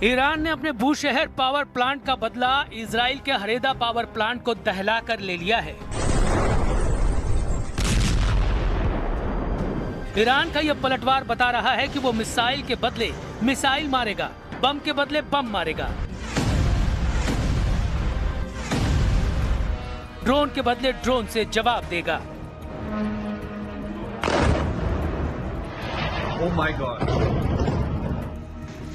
Iran ने अपने Bushehr power plant का बदला इजराइल के हरेदा पावर प्लांट को दहलाकर ले लिया है। ईरान का यह पलटवार बता रहा है कि वो मिसाइल के बदले मिसाइल मारेगा, बम के बदले बम मारेगा, ड्रोन के बदले ड्रोन से जवाब देगा। Oh my God!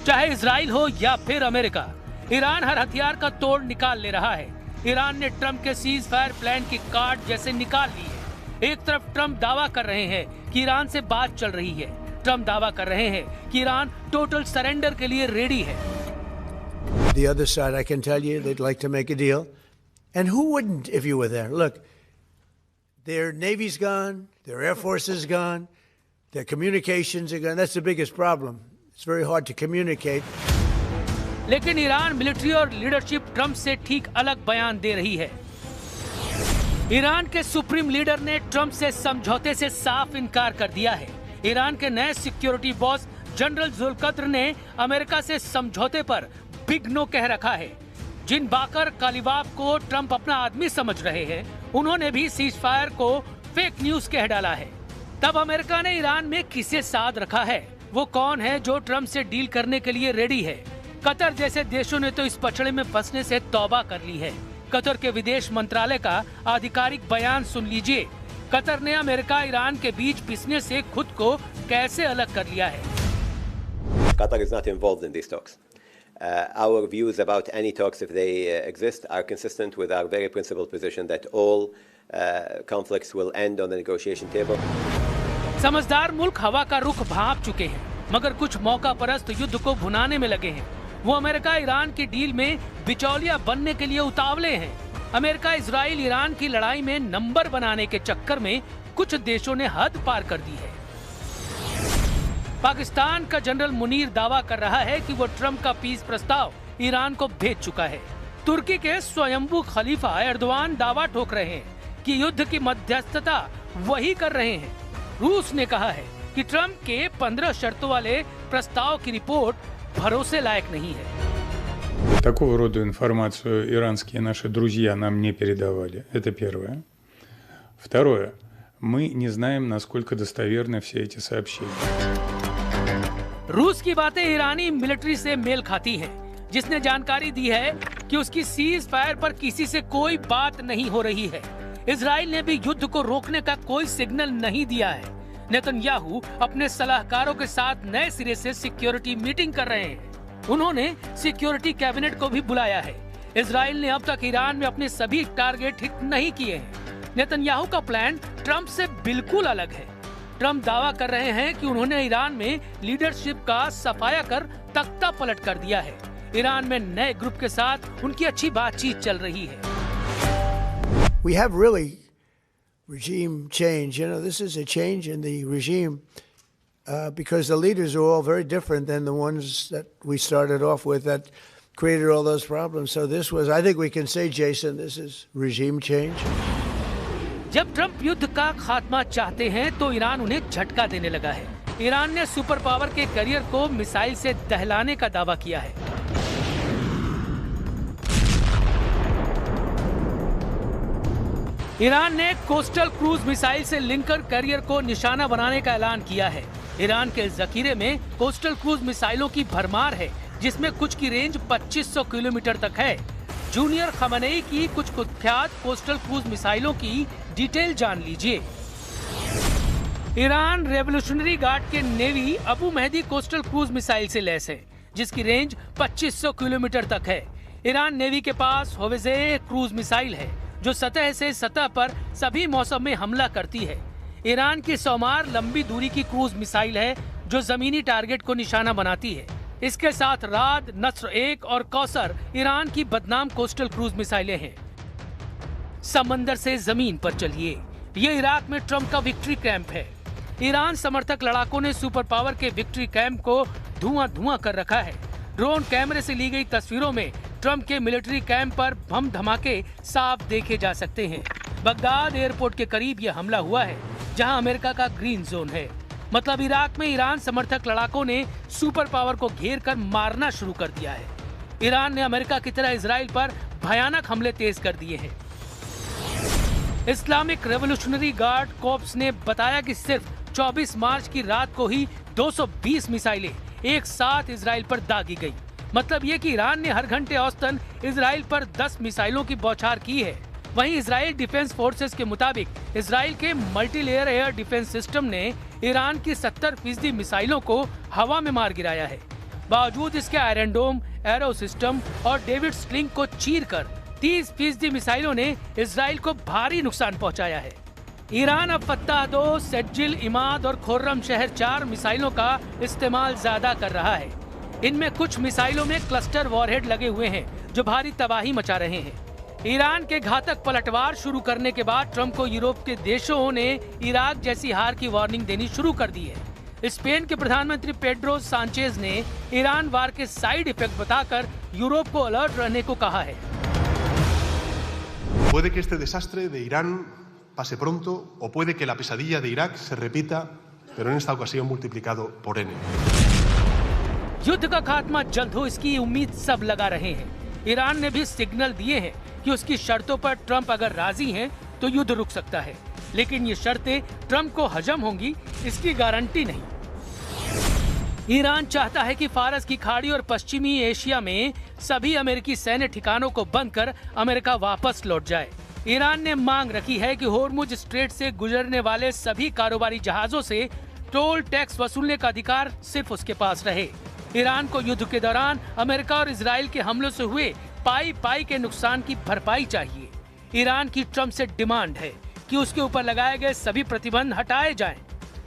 चाहे इजराइल हो या फिर अमेरिका, ईरान हर हथियार का तोड़ निकाल ले रहा है। ईरान ने ट्रंप के सीज फायर प्लान की कार्ड जैसे निकाल ली है। एक तरफ ट्रंप दावा कर रहे हैं कि ईरान से बात चल रही है। ट्रंप दावा कर रहे हैं कि ईरान टोटल सरेंडर के लिए रेडी है। The other side, I can tell you, they'd like to make a deal. And who wouldn't if you were there? Look, their Navy's gone, their Air Force is gone, their communications are gone. That's the biggest problem. It's very hard to communicate. लेकिन Iran military और leadership Trump से ठीक अलग बयान दे रही है। Iran के supreme leader ने ट्रंप से समझौते से साफ इनकार कर दिया है। ईरान के नए सिक्योरिटी बॉस जनरल जुल्कद्र ने अमेरिका से समझौते पर बिग नो कह रखा है। जिन बाकर कालिबाफ को ट्रंप अपना आदमी समझ रहे हैं, उन्होंने भी सीज फायर को फेक न्यूज कह डाला है। तब अमेरिका ने ईरान में किसे साथ रखा है? वो कौन है जो ट्रंप से डील करने के लिए रेडी है? कतर जैसे देशों ने तो इस पचड़े में फंसने से तौबा कर ली है। कतर के विदेश मंत्रालय का आधिकारिक बयान सुन लीजिए। कतर ने अमेरिका ईरान के बीच पिसने से खुद को कैसे अलग कर लिया है। Qatar is not involved in these talks. Our views about any talks, if they exist, are consistent with our very principled position that all conflicts will end on the negotiation table. समझदार मुल्क हवा का रुख भांप चुके हैं, मगर कुछ मौका परस्त युद्ध को भुनाने में लगे हैं। वो अमेरिका ईरान की डील में बिचौलिया बनने के लिए उतावले हैं। अमेरिका इजराइल ईरान की लड़ाई में नंबर बनाने के चक्कर में कुछ देशों ने हद पार कर दी है। पाकिस्तान का जनरल मुनीर दावा कर रहा है कि वो ट्रंप का पीस प्रस्ताव ईरान को भेज चुका है। तुर्की के स्वयंभू खलीफा एर्दोआन दावा ठोक रहे हैं कि युद्ध की मध्यस्थता वही कर रहे हैं। रूस ने कहा है कि ट्रंप के 15 शर्तों वाले प्रस्ताव की रिपोर्ट भरोसे लायक नहीं है। Такого рода информацию иранские наши друзья нам не передавали. Это первое. Второе. Мы не знаем, насколько достоверны все эти сообщения. रूस की बातें ईरानी मिलिट्री से मेल खाती हैं, जिसने जानकारी दी है कि उसकी सीज फायर पर किसी से कोई बात नहीं हो रही है। इजराइल ने भी युद्ध को रोकने का कोई सिग्नल नहीं दिया है। नेतन्याहू अपने सलाहकारों के साथ नए सिरे से सिक्योरिटी मीटिंग कर रहे हैं। उन्होंने सिक्योरिटी कैबिनेट को भी बुलाया है। इजराइल ने अब तक ईरान में अपने सभी टारगेट हिट नहीं किए हैं। नेतन्याहू का प्लान ट्रंप से बिल्कुल अलग है। ट्रंप दावा कर रहे हैं कि उन्होंने ईरान में लीडरशिप का सफाया कर तख्ता पलट कर दिया है। ईरान में नए ग्रुप के साथ उनकी अच्छी बातचीत चल रही है। We have really regime change. You know, this is a change in the regime because the leaders are all very different than the ones that we started off with that created all those problems. So this was, I think we can say, Jason, this is regime change. जब Trump युद्ध का खात्मा चाहते हैं तो Iran उन्हें झटका देने लगा है। ईरान ने सुपर पावर के करियर को मिसाइल से दहलाने का दावा किया है। ईरान ने कोस्टल क्रूज मिसाइल से लिंकर करियर को निशाना बनाने का ऐलान किया है। ईरान के जखीरे में कोस्टल क्रूज मिसाइलों की भरमार है, जिसमें कुछ की रेंज 2500 किलोमीटर तक है। जूनियर खमनेई की कुछ कुख्यात कोस्टल क्रूज मिसाइलों की डिटेल जान लीजिए। ईरान रेवोल्यूशनरी गार्ड के navy Abu Mahdi coastal cruise missile से लैस है, जिसकी रेंज 2500 किलोमीटर तक है। ईरान नेवी के पास होवेजे क्रूज मिसाइल है, जो सतह से सतह पर सभी मौसम में हमला करती है। ईरान की सौमार लंबी दूरी की क्रूज मिसाइल है, जो जमीनी टारगेट को निशाना बनाती है। इसके साथ राद, नस्र 1 और कौसर ईरान की बदनाम कोस्टल क्रूज मिसाइलें हैं। समंदर से जमीन पर चलिए, ये इराक में ट्रंप का विक्ट्री कैंप है। ईरान समर्थक लड़ाकों ने सुपर पावर के विक्ट्री कैंप को धुआं कर रखा है। ड्रोन कैमरे से ली गई तस्वीरों में ट्रंप के मिलिट्री कैंप पर बम धमाके साफ देखे जा सकते हैं। बगदाद एयरपोर्ट के करीब यह हमला हुआ है, जहां अमेरिका का ग्रीन जोन है। मतलब इराक में ईरान समर्थक लड़ाकों ने सुपर पावर को घेर कर मारना शुरू कर दिया है। ईरान ने अमेरिका की तरह इजराइल पर भयानक हमले तेज कर दिए हैं। इस्लामिक रेवोल्यूशनरी गार्ड कॉर्प्स ने बताया कि सिर्फ 24 मार्च की रात को ही 220 मिसाइलें एक साथ इजराइल पर दागी गई। मतलब ये कि ईरान ने हर घंटे औसतन इजराइल पर 10 मिसाइलों की बौछार की है। वहीं इजराइल डिफेंस फोर्सेस के मुताबिक इजराइल के मल्टीलेयर एयर डिफेंस सिस्टम ने ईरान की 70% मिसाइलों को हवा में मार गिराया है। बावजूद इसके आयरन डोम, एरो सिस्टम और डेविड स्लिंग को चीरकर 30% मिसाइलों ने इजराइल को भारी नुकसान पहुंचाया है। ईरान अब फत्ताह 2, सेज्जिल, इमाद और खुर्रम शहर 4 मिसाइलों का इस्तेमाल ज्यादा कर रहा है। इनमें कुछ मिसाइलों में क्लस्टर वॉरहेड लगे हुए हैं जो भारी तबाही मचा रहे हैं। ईरान के घातक पलटवार शुरू करने के बाद ट्रंप को यूरोप के देशों ने इराक जैसी हार की वार्निंग देनी शुरू कर दी है। स्पेन के प्रधानमंत्री पेड्रो सांचेज ने ईरान वार के साइड इफेक्ट बताकर यूरोप को अलर्ट रहने को कहा है। Puede que este desastre de Irán pase pronto o puede que la pesadilla de Irak se repita, pero en esta ocasión multiplicado por n. युद्ध का खात्मा जल्द हो, इसकी उम्मीद सब लगा रहे हैं। ईरान ने भी सिग्नल दिए हैं कि उसकी शर्तों पर ट्रंप अगर राजी हैं तो युद्ध रुक सकता है, लेकिन ये शर्तें ट्रंप को हजम होंगी इसकी गारंटी नहीं। ईरान चाहता है कि फारस की खाड़ी और पश्चिमी एशिया में सभी अमेरिकी सैन्य ठिकानों को बंद कर अमेरिका वापस लौट जाए। ईरान ने मांग रखी है कि होर्मुज स्ट्रेट से गुजरने वाले सभी कारोबारी जहाजों से टोल टैक्स वसूलने का अधिकार सिर्फ उसके पास रहे। ईरान को युद्ध के दौरान अमेरिका और इजराइल के हमलों से हुए पाई के नुकसान की भरपाई चाहिए। ईरान की ट्रंप से डिमांड है कि उसके ऊपर लगाए गए सभी प्रतिबंध हटाए जाएं।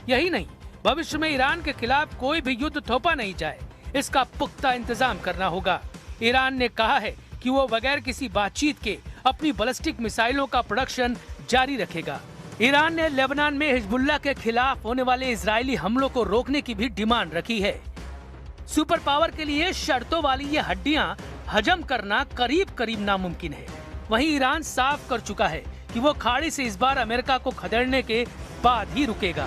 यही नहीं, भविष्य में ईरान के खिलाफ कोई भी युद्ध थोपा नहीं जाए, इसका पुख्ता इंतजाम करना होगा। ईरान ने कहा है कि वो बगैर किसी बातचीत के अपनी बैलिस्टिक मिसाइलों का प्रोडक्शन जारी रखेगा। ईरान ने लेबनान में हिजबुल्लाह के खिलाफ होने वाले इजरायली हमलों को रोकने की भी डिमांड रखी है। सुपर पावर के लिए शर्तों वाली ये हड्डियां हजम करना करीब करीब नामुमकिन है। वहीं ईरान साफ कर चुका है कि वो खाड़ी से इस बार अमेरिका को खदेड़ने के बाद ही रुकेगा।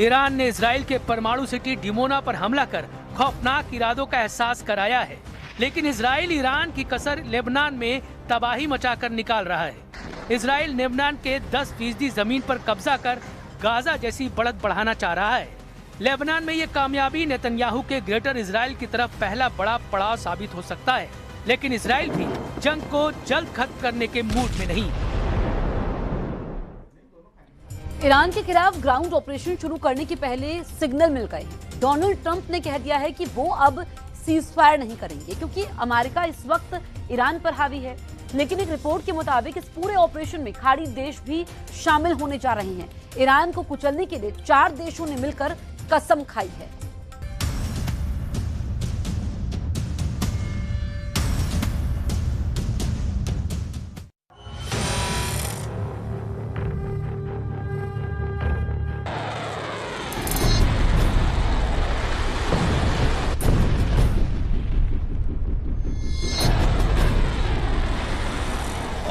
ईरान ने इजराइल के परमाणु सिटी डिमोना पर हमला कर खौफनाक इरादों का एहसास कराया है, लेकिन इजराइल ईरान की कसर लेबनान में तबाही मचाकर निकाल रहा है। इजराइल लेबनान के 10% जमीन पर कब्जा कर गाजा जैसी बढ़त बढ़ाना चाह रहा है। लेबनान में ये कामयाबी नेतन्याहू के ग्रेटर इजराइल की तरफ पहला बड़ा पड़ाव साबित हो सकता है, लेकिन इजराइल भी जंग को जल्द खत्म करने के मूड में नहीं। ईरान के खिलाफ ग्राउंड ऑपरेशन शुरू करने के पहले सिग्नल मिल गए हैं। डोनाल्ड ट्रंप ने कह दिया है कि वो अब सीजफायर नहीं करेंगे क्योंकि अमेरिका इस वक्त ईरान पर हावी है। लेकिन एक रिपोर्ट के मुताबिक इस पूरे ऑपरेशन में खाड़ी देश भी शामिल होने जा रहे हैं। ईरान को कुचलने के लिए 4 देशों ने मिलकर कसम खाई है।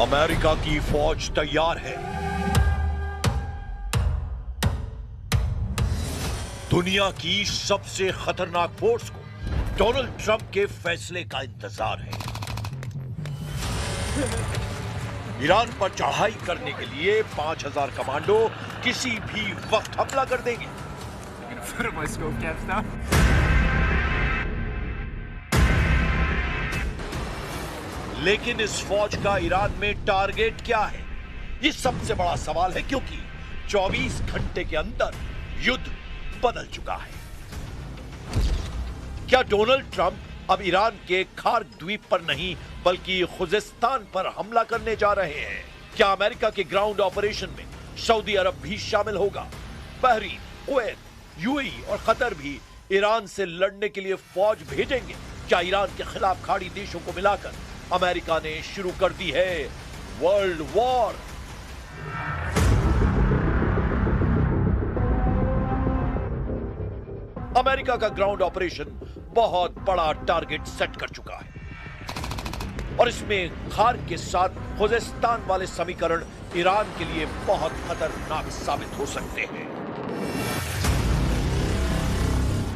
अमेरिका की फौज तैयार है। दुनिया की सबसे खतरनाक फोर्स को डोनाल्ड ट्रंप के फैसले का इंतजार है। ईरान पर चढ़ाई करने के लिए 5000 कमांडो किसी भी वक्त हमला कर देंगे। लेकिन इस फौज का ईरान में टारगेट क्या है, ये सबसे बड़ा सवाल है, क्योंकि 24 घंटे के अंदर युद्ध बदल चुका है। क्या डोनाल्ड ट्रंप अब ईरान के खार्क द्वीप पर नहीं बल्कि खुजिस्तान पर हमला करने जा रहे हैं? क्या अमेरिका के ग्राउंड ऑपरेशन में सऊदी अरब भी शामिल होगा? बहरीन, कुवैत, यूएई और कतर भी ईरान से लड़ने के लिए फौज भेजेंगे? क्या ईरान के खिलाफ खाड़ी देशों को मिलाकर अमेरिका ने शुरू कर दी है वर्ल्ड वॉर? अमेरिका का ग्राउंड ऑपरेशन बहुत बड़ा टारगेट सेट कर चुका है और इसमें खार्क के साथ खुजेस्तान वाले समीकरण ईरान के लिए बहुत खतरनाक साबित हो सकते हैं।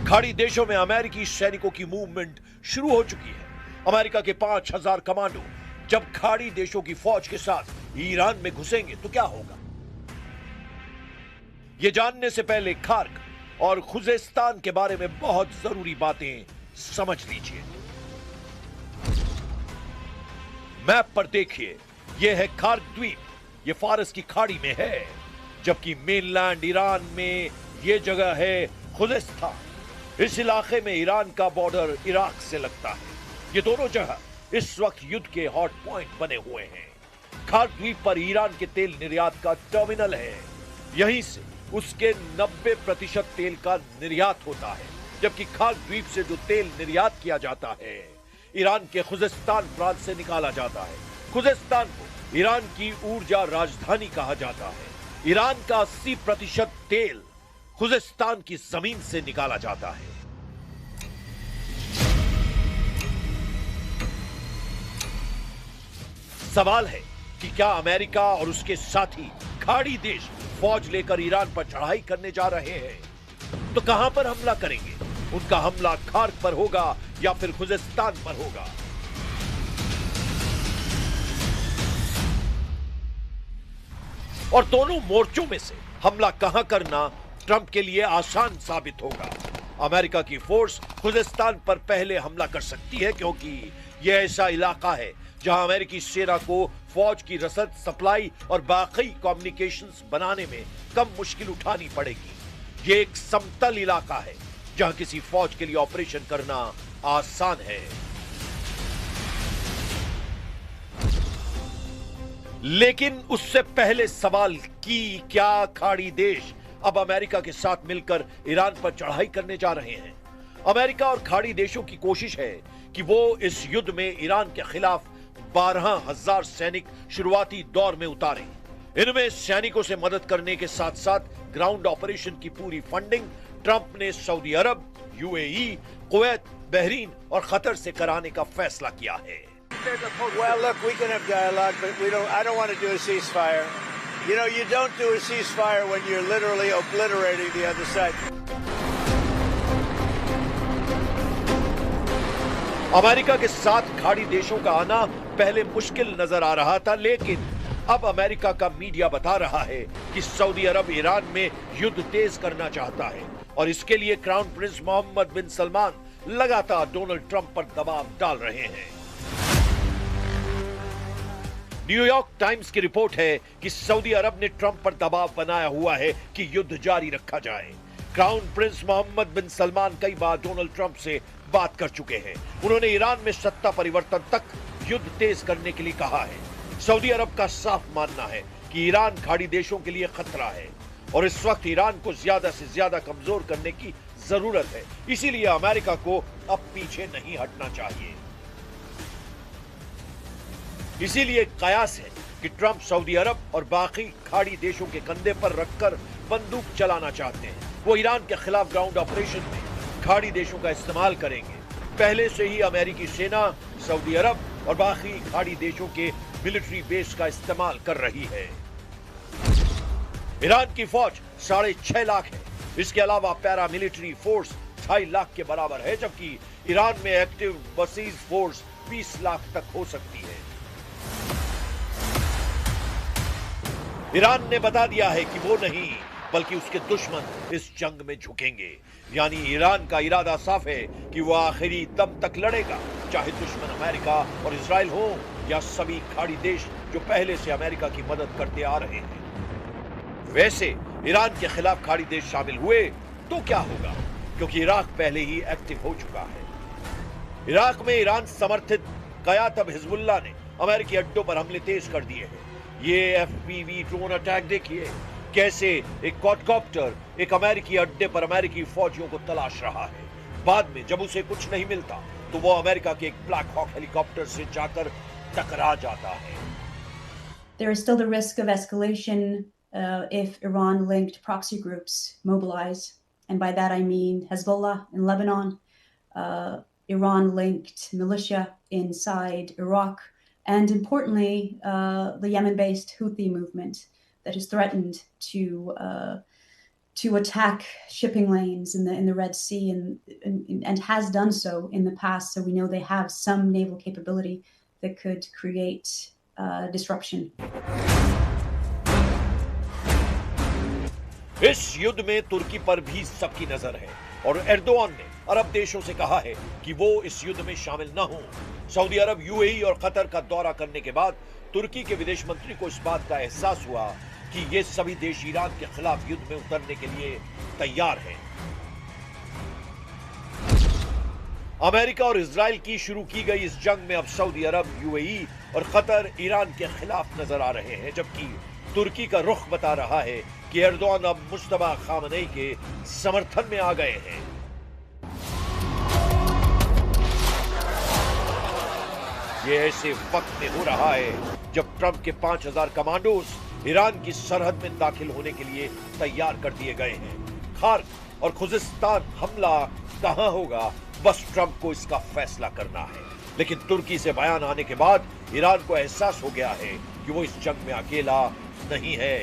खाड़ी देशों में अमेरिकी सैनिकों की मूवमेंट शुरू हो चुकी है। अमेरिका के 5000 कमांडो जब खाड़ी देशों की फौज के साथ ईरान में घुसेंगे तो क्या होगा, यह जानने से पहले खार्क और खुजेस्तान के बारे में बहुत जरूरी बातें समझ लीजिए। मैप पर देखिए, यह है खार्क द्वीप, यह फारस की खाड़ी में है, जबकि मेनलैंड ईरान में यह जगह है खुजेस्तान। इस इलाके में ईरान का बॉर्डर इराक से लगता है। ये दोनों जगह इस वक्त युद्ध के हॉट पॉइंट बने हुए हैं। खार्क द्वीप पर ईरान के तेल निर्यात का टर्मिनल है, यहीं से उसके 90% तेल का निर्यात होता है, जबकि खार्क द्वीप से जो तेल निर्यात किया जाता है ईरान के खुजेस्तान प्रांत से निकाला जाता है। खुजेस्तान को ईरान की ऊर्जा राजधानी कहा जाता है। ईरान का 80% तेल खुजेस्तान की जमीन से निकाला जाता है। सवाल है कि क्या अमेरिका और उसके साथी खाड़ी देश फौज लेकर ईरान पर चढ़ाई करने जा रहे हैं, तो कहां पर हमला करेंगे? उनका हमला खार्क पर होगा या फिर खुजेस्तान पर होगा? और दोनों मोर्चों में से हमला कहां करना ट्रंप के लिए आसान साबित होगा। अमेरिका की फोर्स खुजेस्तान पर पहले हमला कर सकती है, क्योंकि यह ऐसा इलाका है जहां अमेरिकी सेना को फौज की रसद, सप्लाई और बाकी कम्युनिकेशंस बनाने में कम मुश्किल उठानी पड़ेगी। यह एक समतल इलाका है जहां किसी फौज के लिए ऑपरेशन करना आसान है। लेकिन उससे पहले सवाल कि क्या खाड़ी देश अब अमेरिका के साथ मिलकर ईरान पर चढ़ाई करने जा रहे हैं? अमेरिका और खाड़ी देशों की कोशिश है कि वो इस युद्ध में ईरान के खिलाफ 12,000 सैनिक शुरुआती दौर में उतारें। इनमें सैनिकों से मदद करने के साथ साथ ग्राउंड ऑपरेशन की पूरी फंडिंग ट्रंप ने सऊदी अरब, यूएई, कुवैत, बहरीन और कतर से कराने का फैसला किया है। Well, look, we can have dialogue, but I don't want to do a ceasefire. You know, you don't do a ceasefire when you're literally obliterating the other side. America के साथ खाड़ी देशों का आना पहले मुश्किल नजर आ रहा था, लेकिन अब अमेरिका का मीडिया बता रहा है कि सऊदी अरब ईरान में युद्ध तेज करना चाहता है और इसके लिए क्राउन प्रिंस मोहम्मद बिन सलमान लगातार डोनाल्ड ट्रंप पर दबाव डाल रहे हैं। न्यूयॉर्क टाइम्स की रिपोर्ट है कि सऊदी अरब ने ट्रंप पर दबाव बनाया हुआ है कि युद्ध जारी रखा जाए। क्राउन प्रिंस मोहम्मद बिन सलमान कई बार डोनाल्ड ट्रंप से बात कर चुके हैं। उन्होंने ईरान में सत्ता परिवर्तन तक युद्ध तेज करने के लिए कहा है। सऊदी अरब का साफ मानना है कि ईरान खाड़ी देशों के लिए खतरा है और इस वक्त ईरान को ज्यादा से ज्यादा कमजोर करने की जरूरत है। इसीलिए अमेरिका को अब पीछे नहीं हटना चाहिए। इसीलिए कयास है कि ट्रंप सऊदी अरब और बाकी खाड़ी देशों के कंधे पर रखकर बंदूक चलाना चाहते हैं। वो ईरान के खिलाफ ग्राउंड ऑपरेशन में खाड़ी देशों का इस्तेमाल करेंगे। पहले से ही अमेरिकी सेना सऊदी अरब और बाकी खाड़ी देशों के मिलिट्री बेस का इस्तेमाल कर रही है। ईरान की फौज 6.5 लाख है। इसके अलावा पैरा मिलिट्री फोर्स 2.5 लाख के बराबर है, जबकि ईरान में एक्टिव बसीज फोर्स 20 लाख तक हो सकती है। ईरान ने बता दिया है कि वो नहीं बल्कि उसके दुश्मन इस जंग में झुकेंगे। यानी ईरान का इरादा साफ है कि वो आखिरी दम तक लड़ेगा, चाहे दुश्मन अमेरिका और इजराइल हो या सभी खाड़ी देश जो पहले से अमेरिका की मदद करते आ रहे हैं। वैसे ईरान के खिलाफ खाड़ी देश शामिल हुए तो क्या होगा, क्योंकि इराक पहले ही एक्टिव हो चुका है। इराक में ईरान समर्थित कयातब हिजबुल्लाह ने अमेरिकी अड्डों पर हमले तेज कर दिए हैं। ये एफपीवी ड्रोन अटैक देखिए, कैसे एक क्वाडकॉप्टर एक अमेरिकी अड्डे पर अमेरिकी फौजियों को तलाश रहा है। बाद में जब उसे कुछ नहीं मिलता तो वो अमेरिका के एक ब्लैक हॉक हेलीकॉप्टर से जाकर टकरा जाता है। There is still the risk of escalation if Iran-linked proxy groups mobilize and by that I mean Hezbollah in Lebanon, Iran-linked militia inside Iraq, and importantly, the Yemen-based Houthi movement that has threatened to attack shipping lanes in the Red Sea and has done so in the past. So we know they have some naval capability that could create disruption. इस युद्ध में तुर्की पर भी सबकी नजर है और Erdogan ने अरब देशों से कहा है कि वो इस युद्ध में शामिल न हों। सऊदी अरब, यूएई और कतर का दौरा करने के बाद तुर्की के विदेश मंत्री को इस बात का एहसास हुआ कि ये सभी देश ईरान के खिलाफ युद्ध में उतरने के लिए तैयार हैं। अमेरिका और इजराइल की शुरू की गई इस जंग में अब सऊदी अरब, यूएई और कतर ईरान के खिलाफ नजर आ रहे हैं, जबकि तुर्की का रुख बता रहा है कि एर्दोआन अब मुस्तफा खामनेई के समर्थन में आ गए हैं। ये ऐसे वक्त में हो रहा है जब ट्रंप के 5000 कमांडोज ईरान की सरहद में दाखिल होने के लिए तैयार कर दिए गए हैं। खार्क और खुजिस्तान हमला कहां होगा, बस ट्रंप को इसका फैसला करना है। लेकिन तुर्की से बयान आने के बाद ईरान को एहसास हो गया है कि वो इस जंग में अकेला नहीं है।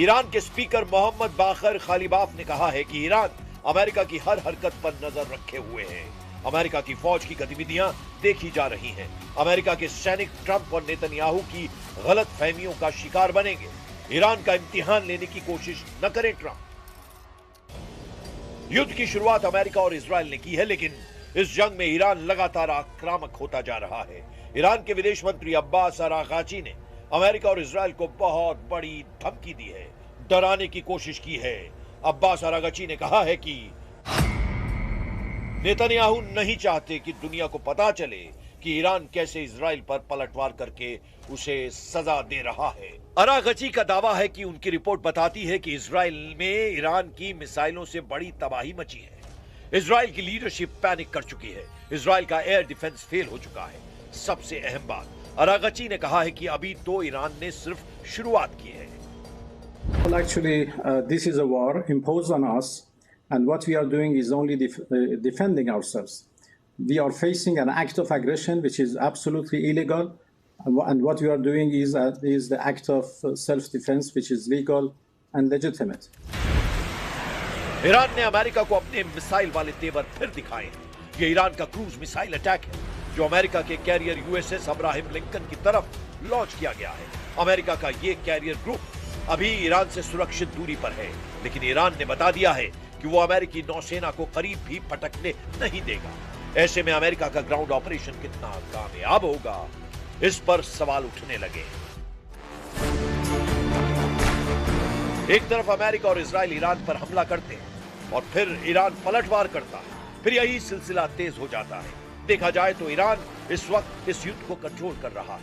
ईरान के स्पीकर मोहम्मद बाकर खालिबाफ ने कहा है कि ईरान अमेरिका की हर हरकत पर नजर रखे हुए है। अमेरिका की फौज की गतिविधियां देखी जा रही हैं। अमेरिका के सैनिक ट्रंप और नेतन्याहू की गलत फहमियों का शिकार बनेंगे। ईरान का इम्तिहान लेने की कोशिश न करें ट्रंप। युद्ध की शुरुआत अमेरिका और इजराइल ने की है, लेकिन इस जंग में ईरान लगातार आक्रामक होता जा रहा है। ईरान के विदेश मंत्री अब्बास अरागाची ने अमेरिका और इजराइल को बहुत बड़ी धमकी दी है, डराने की कोशिश की है। अब्बास अरागाची ने कहा है कि नेतन्याहू नहीं चाहते कि दुनिया को पता चले कि ईरान कैसे इजराइल पर पलटवार करके उसे सजा दे रहा है। अरागाची का दावा है कि उनकी रिपोर्ट बताती है कि इजराइल में ईरान की मिसाइलों से बड़ी तबाही मची है। इजराइल की लीडरशिप पैनिक कर चुकी है। इजराइल का एयर डिफेंस फेल हो चुका है। सबसे अहम बात, अरागाची ने कहा है कि अभी तो ईरान ने सिर्फ शुरुआत की है। Well, actually, this is a war imposed on us, and what we are doing is only defending ourselves. We are facing an act of aggression which is absolutely illegal, and what we are doing is the act of self-defense which is legal and legitimate. Iran ने America को अपने missile वाले तेवर फिर दिखाए। ये Iran का cruise missile attack है जो अमेरिका के कैरियर यूएसएस अब्राहम लिंकन की तरफ लॉन्च किया गया है। अमेरिका का ये कैरियर ग्रुप अभी ईरान से सुरक्षित दूरी पर है, लेकिन ईरान ने बता दिया है कि वो अमेरिकी नौसेना को करीब भी पटकने नहीं देगा। ऐसे में अमेरिका का ग्राउंड ऑपरेशन कितना कामयाब होगा, इस पर सवाल उठने लगे। एक तरफ अमेरिका और इजराइल ईरान पर हमला करते हैं और फिर ईरान पलटवार करता है, फिर यही सिलसिला तेज हो जाता है। देखा जाए तो ईरान इस वक्त इस युद्ध को कंट्रोल कर रहा है।